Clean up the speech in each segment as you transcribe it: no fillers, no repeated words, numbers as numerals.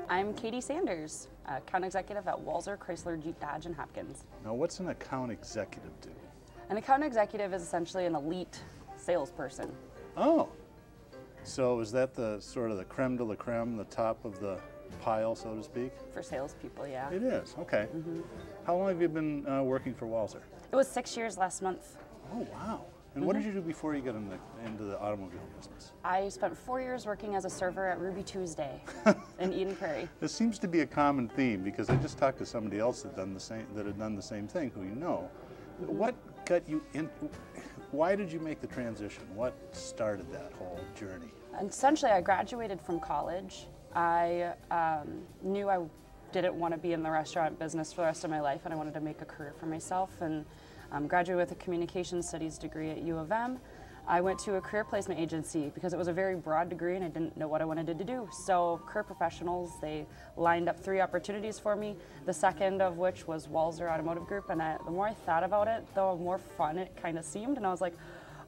I'm Katie Sanders, account executive at Walser Chrysler Jeep Dodge in Hopkins. Now, what's an account executive do? An account executive is essentially an elite salesperson. Oh, so is that the sort of the creme de la creme, the top of the pile, so to speak? For salespeople, yeah. It is, okay. How long have you been working for Walser? It was 6 years last month. Oh, wow. And what did you do before you got into the automobile business? I spent 4 years working as a server at Ruby Tuesday in Eden Prairie. This seems to be a common theme because I just talked to somebody else that had done the same thing who you know. What got you in? Why did you make the transition? What started that whole journey? Essentially, I graduated from college. I knew I didn't want to be in the restaurant business for the rest of my life, and I wanted to make a career for myself. And graduated with a communication studies degree at U of M. I went to a career placement agency because it was a very broad degree and I didn't know what I wanted to do. So Career Professionals, they lined up 3 opportunities for me, the second of which was Walser Automotive Group. And the more I thought about it, the more fun it kind of seemed. And I was like,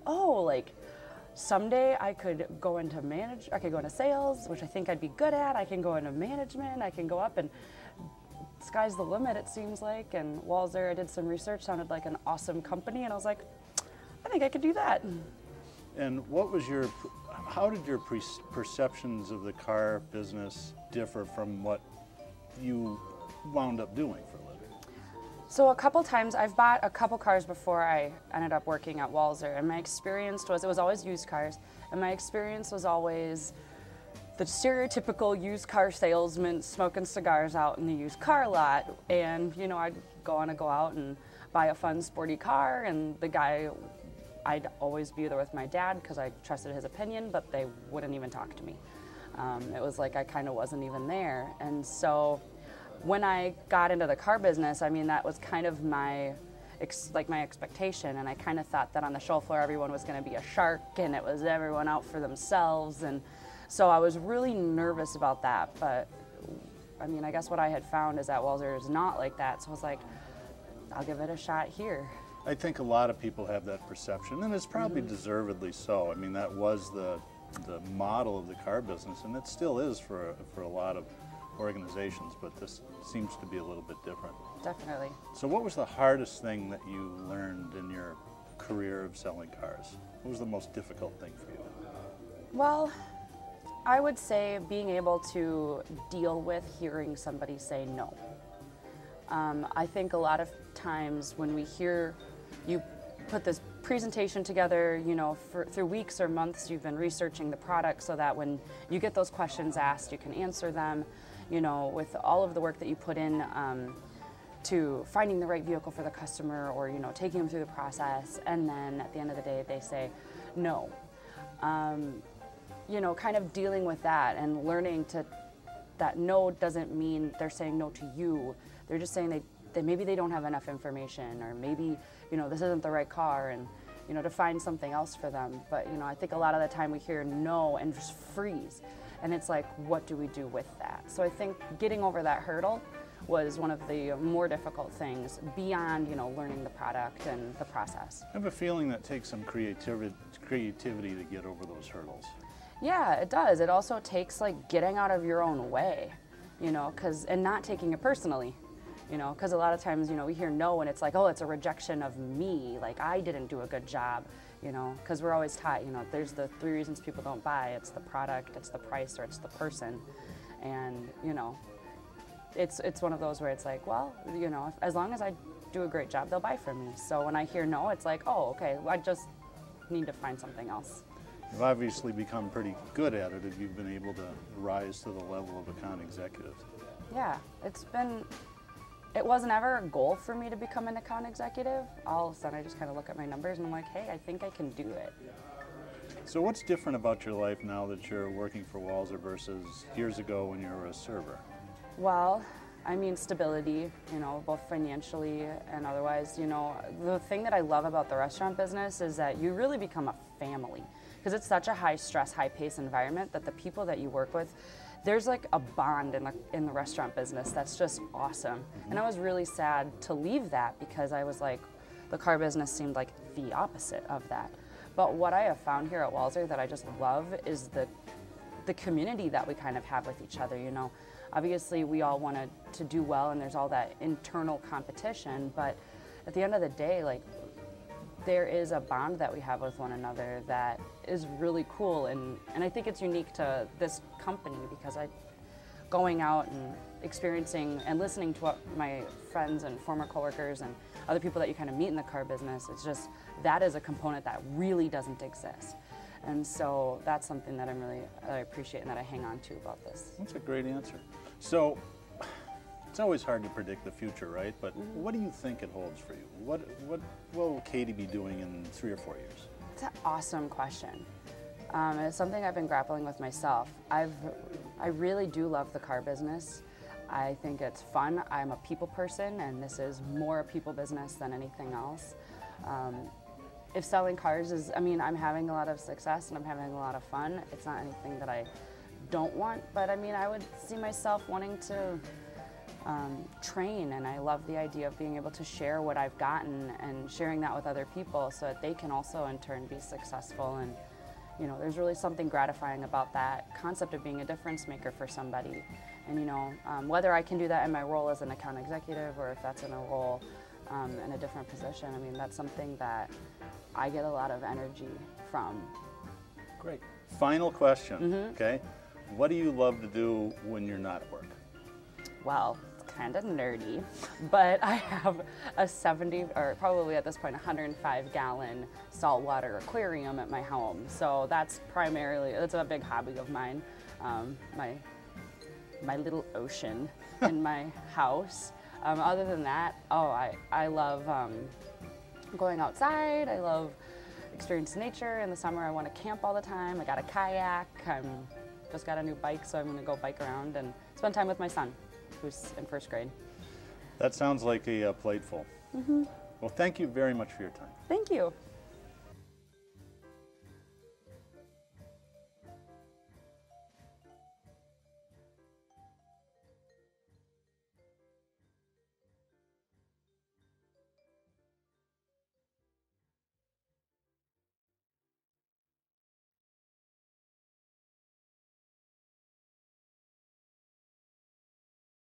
oh, like someday I could go into sales, which I think I'd be good at. I can go into management, I can go up, and sky's the limit, it seems like. And Walser, I did some research, sounded like an awesome company, and I was like, I think I could do that. And how did your perceptions of the car business differ from what you wound up doing for a living? So a couple times, I've bought a couple cars before I ended up working at Walser, and my experience was, it was always used cars, and my experience was always the stereotypical used car salesman smoking cigars out in the used car lot. And you know, I'd go out and buy a fun sporty car, and the guy, I'd always be there with my dad because I trusted his opinion, but they wouldn't even talk to me. It was like I kind of wasn't even there. And so when I got into the car business, I mean, that was kind of my expectation, and I kind of thought that on the show floor everyone was going to be a shark and it was everyone out for themselves. And so I was really nervous about that, but I mean, I guess what I had found is that Walser is not like that, so I was like, I'll give it a shot here. I think a lot of people have that perception, and it's probably deservedly so. I mean, that was the model of the car business, and it still is for a lot of organizations, but this seems to be a little bit different. Definitely. So what was the hardest thing that you learned in your career of selling cars? What was the most difficult thing for you? Well, I would say being able to deal with hearing somebody say no. I think a lot of times when we hear you put this presentation together, you know, through weeks or months you've been researching the product so that when you get those questions asked, you can answer them, you know, with all of the work that you put in to finding the right vehicle for the customer, or, you know, taking them through the process, and then at the end of the day they say no. You know, kind of dealing with that and learning that no doesn't mean they're saying no to you. They're just saying they maybe they don't have enough information, or maybe, you know, this isn't the right car, and, you know, to find something else for them. But, you know, I think a lot of the time we hear no and just freeze. And it's like, what do we do with that? So I think getting over that hurdle was one of the more difficult things beyond, you know, learning the product and the process. I have a feeling that takes some creativity to get over those hurdles. Yeah, it does. It also takes like getting out of your own way, you know, and not taking it personally, you know, because a lot of times, you know, we hear no and it's like, oh, it's a rejection of me, like I didn't do a good job, you know, because we're always taught, you know, there's the 3 reasons people don't buy. It's the product, it's the price, or it's the person. And, you know, it's one of those where it's like, well, you know, as long as I do a great job, they'll buy from me. So when I hear no, it's like, oh, okay, I just need to find something else. You've obviously become pretty good at it if you've been able to rise to the level of account executive. Yeah, it wasn't ever a goal for me to become an account executive. All of a sudden I just kind of look at my numbers and I'm like, hey, I think I can do it. So what's different about your life now that you're working for Walser versus years ago when you were a server? Well, I mean, stability, you know, both financially and otherwise. You know, the thing that I love about the restaurant business is that you really become a family, because it's such a high stress, high pace environment that the people that you work with, there's like a bond in the restaurant business that's just awesome. And I was really sad to leave that because I was like, the car business seemed like the opposite of that. But what I have found here at Walser that I just love is the the community that we kind of have with each other, you know. Obviously, we all want to do well, and there's all that internal competition, but at the end of the day, like, there is a bond that we have with one another that is really cool, and I think it's unique to this company because going out and experiencing and listening to what my friends and former coworkers and other people that you kind of meet in the car business, it's just, that is a component that really doesn't exist. And so that's something that I appreciate and that I hang on to about this. That's a great answer. So it's always hard to predict the future, right? But what do you think it holds for you? What will Katie be doing in 3 or 4 years? It's an awesome question. It's something I've been grappling with myself. I really do love the car business. I think it's fun. I'm a people person, and this is more a people business than anything else. If selling cars is, I mean, I'm having a lot of success and I'm having a lot of fun. It's not anything that I don't want, but I mean, I would see myself wanting to train, and I love the idea of being able to share what I've gotten and sharing that with other people so that they can also in turn be successful. And you know, there's really something gratifying about that concept of being a difference maker for somebody. And you know, whether I can do that in my role as an account executive or if that's in a role in a different position, I mean, that's something that I get a lot of energy from. Great. Final question, okay? What do you love to do when you're not at work? Well, it's kind of nerdy, but I have a 70, or probably at this point 105-gallon saltwater aquarium at my home. So that's that's a big hobby of mine. My little ocean in my house. Other than that, I love going outside. I love experiencing nature. In the summer, I want to camp all the time. I got a kayak. Just got a new bike, so I'm going to go bike around and spend time with my son, who's in 1st grade. That sounds like a plate full. Well, thank you very much for your time. Thank you.